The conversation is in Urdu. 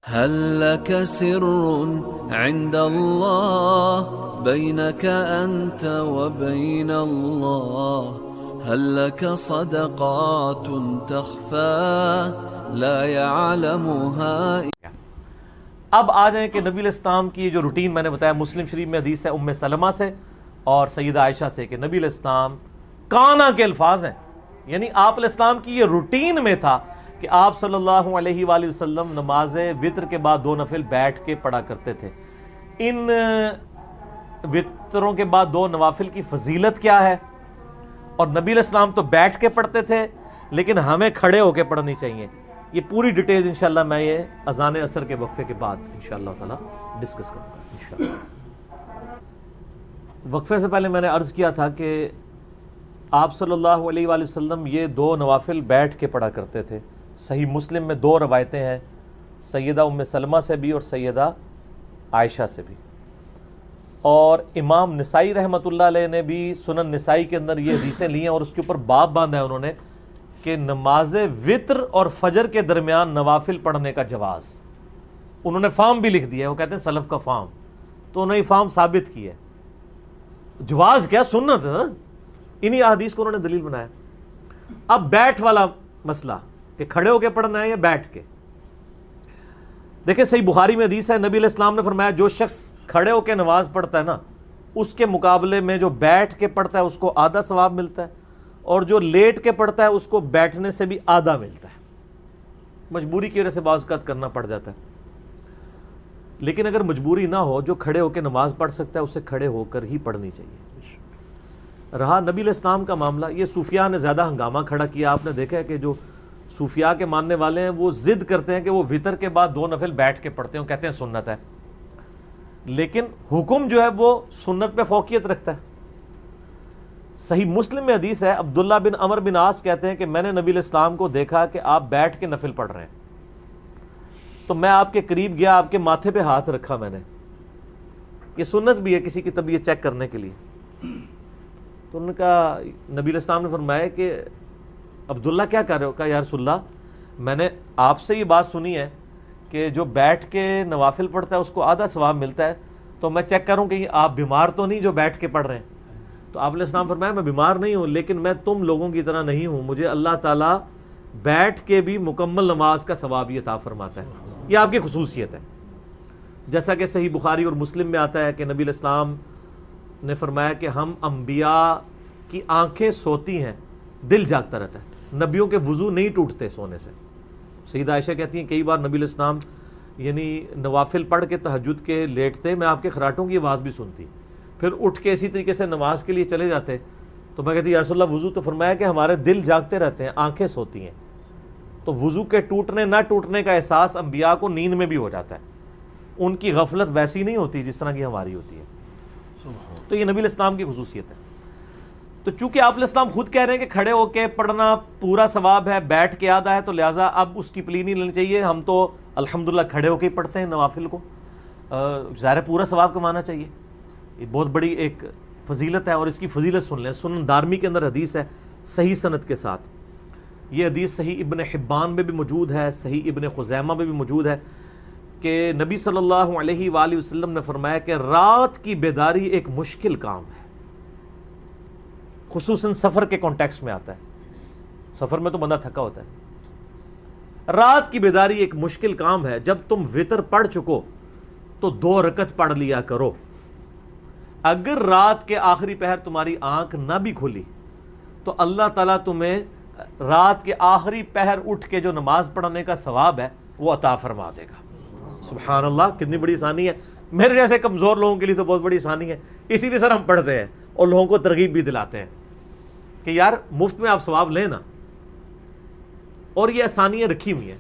هل لك سر عند الله بينك أنت وبين الله هل لك صدقات تخفى لا يعلمها. اب آ جائیں کہ نبی علیہ السلام کی جو روٹین میں نے بتایا، مسلم شریف میں حدیث ہے ام سلمہ سے اور سیدہ عائشہ سے کہ نبی علیہ السلام کانا کے الفاظ ہیں، یعنی آپ علیہ السلام کی یہ روٹین میں تھا کہ آپ صلی اللہ علیہ وآلہ وسلم نماز وتر کے بعد 2 نفل بیٹھ کے پڑھا کرتے تھے۔ ان وتروں کے بعد 2 نوافل کی فضیلت کیا ہے، اور نبی علیہ السلام تو بیٹھ کے پڑھتے تھے لیکن ہمیں کھڑے ہو کے پڑھنی چاہیے، یہ پوری ڈیٹیل انشاءاللہ میں یہ اذان عصر کے وقفے کے بعد انشاءاللہ تعالی ڈسکس کروں گا انشاءاللہ۔ وقفے سے پہلے میں نے عرض کیا تھا کہ آپ صلی اللہ علیہ وآلہ وسلم یہ 2 نوافل بیٹھ کے پڑھا کرتے تھے۔ صحیح مسلم میں 2 روایتیں ہیں، سیدہ ام سلمہ سے بھی اور سیدہ عائشہ سے بھی، اور امام نسائی رحمۃ اللہ علیہ نے بھی سنن نسائی کے اندر یہ حدیثیں لی ہیں اور اس کے اوپر باب باندھا ہے انہوں نے کہ نماز وتر اور فجر کے درمیان نوافل پڑھنے کا جواز۔ انہوں نے فارم بھی لکھ دیا ہے، وہ کہتے ہیں سلف کا فارم، تو انہوں نے یہ فارم ثابت کی ہے، جواز کیا سنت، انہی احادیث کو انہوں نے دلیل بنایا۔ اب بیٹھ والا مسئلہ کہ کھڑے ہو کے پڑھنا ہے یا بیٹھ کے، دیکھیں صحیح بخاری میں حدیث ہے، نبی علیہ السلام نے فرمایا جو شخص کھڑے ہو کے نماز پڑھتا ہے نا، اس کے مقابلے میں جو بیٹھ کے پڑھتا ہے اس کو آدھا ثواب ملتا ہے، اور جو لیٹ کے پڑھتا ہے اس کو بیٹھنے سے بھی آدھا ملتا ہے۔ مجبوری کی وجہ سے بعض اوقات کرنا پڑ جاتا ہے، لیکن اگر مجبوری نہ ہو، جو کھڑے ہو کے نماز پڑھ سکتا ہے اسے کھڑے ہو کر ہی پڑھنی چاہیے۔ رہا نبی علیہ السلام کا معاملہ، یہ صوفیاء نے زیادہ ہنگامہ کھڑا کیا۔ آپ نے دیکھا ہے کہ جو صوفیاء کے ماننے والے ہیں وہ ضد کرتے ہیں کہ وہ وتر کے بعد 2 نفل بیٹھ کے پڑھتے ہیں، کہتے ہیں سنت ہے، لیکن حکم جو ہے وہ سنت پہ فوقیت رکھتا ہے۔ صحیح مسلم میں حدیث ہے، عبداللہ بن عمر بن عاص کہتے ہیں کہ میں نے نبی علیہ السلام کو دیکھا کہ آپ بیٹھ کے نفل پڑھ رہے ہیں، تو میں آپ کے قریب گیا، آپ کے ماتھے پہ ہاتھ رکھا میں نے، یہ سنت بھی ہے کسی کی طبیعت چیک کرنے کے لیے۔ تو انہوں نے کہا، نبی علیہ السلام نے فرمایا کہ عبداللہ کیا کر رہے ہو؟ کہا یا رسول اللہ میں نے آپ سے یہ بات سنی ہے کہ جو بیٹھ کے نوافل پڑھتا ہے اس کو آدھا ثواب ملتا ہے، تو میں چیک کروں کہ آپ بیمار تو نہیں جو بیٹھ کے پڑھ رہے ہیں؟ تو آپ علیہ السلام فرمایا میں بیمار نہیں ہوں، لیکن میں تم لوگوں کی طرح نہیں ہوں، مجھے اللہ تعالیٰ بیٹھ کے بھی مکمل نماز کا ثواب یہ عطا فرماتا ہے، یہ آپ کی خصوصیت ہے۔ جیسا کہ صحیح بخاری اور مسلم میں آتا ہے کہ نبی علیہ السلام نے فرمایا کہ ہم انبیاء کی آنکھیں سوتی ہیں، دل جاگتا رہتا ہے، نبیوں کے وضو نہیں ٹوٹتے سونے سے۔ سیدہ عائشہ کہتی ہیں کئی بار نبی علیہ السلام یعنی نوافل پڑھ کے تہجد کے لیٹتے، میں آپ کے خراٹوں کی آواز بھی سنتی، پھر اٹھ کے اسی طریقے سے نماز کے لیے چلے جاتے، تو میں کہتی یا رسول اللہ وضو؟ تو فرمایا کہ ہمارے دل جاگتے رہتے ہیں، آنکھیں سوتی ہیں، تو وضو کے ٹوٹنے نہ ٹوٹنے کا احساس انبیاء کو نیند میں بھی ہو جاتا ہے، ان کی غفلت ویسی نہیں ہوتی جس طرح کی ہماری ہوتی ہے۔ تو یہ نبی علیہ السلام کی خصوصیت ہے۔ تو چونکہ آپ علیہ السلام خود کہہ رہے ہیں کہ کھڑے ہو کے پڑھنا پورا ثواب ہے، بیٹھ کے آدھا ہے، تو لہٰذا اب اس کی پلی نہیں لینی چاہیے، ہم تو الحمدللہ کھڑے ہو کے ہی پڑھتے ہیں نوافل کو، ظاہر پورا ثواب کمانا چاہیے، یہ بہت بڑی ایک فضیلت ہے۔ اور اس کی فضیلت سن لیں، سنن دارمی کے اندر حدیث ہے صحیح سند کے ساتھ، یہ حدیث صحیح ابن حبان میں بھی موجود ہے، صحیح ابن خزیمہ میں بھی موجود ہے کہ نبی صلی اللہ علیہ وآلہ وسلم نے فرمایا کہ رات کی بیداری ایک مشکل کام ہے، خصوصاً سفر کے کانٹیکسٹ میں آتا ہے، سفر میں تو بندہ تھکا ہوتا ہے۔ رات کی بیداری ایک مشکل کام ہے، جب تم وتر پڑھ چکو تو 2 رکعت پڑھ لیا کرو، اگر رات کے آخری پہر تمہاری آنکھ نہ بھی کھلی تو اللہ تعالیٰ تمہیں رات کے آخری پہر اٹھ کے جو نماز پڑھنے کا ثواب ہے وہ عطا فرما دے گا۔ سبحان اللہ، کتنی بڑی آسانی ہے، میرے جیسے کمزور لوگوں کے لیے تو بہت بڑی آسانی ہے، اسی لیے سر ہم پڑھتے ہیں اور لوگوں کو ترغیب بھی دلاتے ہیں کہ یار مفت میں آپ ثواب لیں نا، اور یہ آسانیاں رکھی ہوئی ہیں۔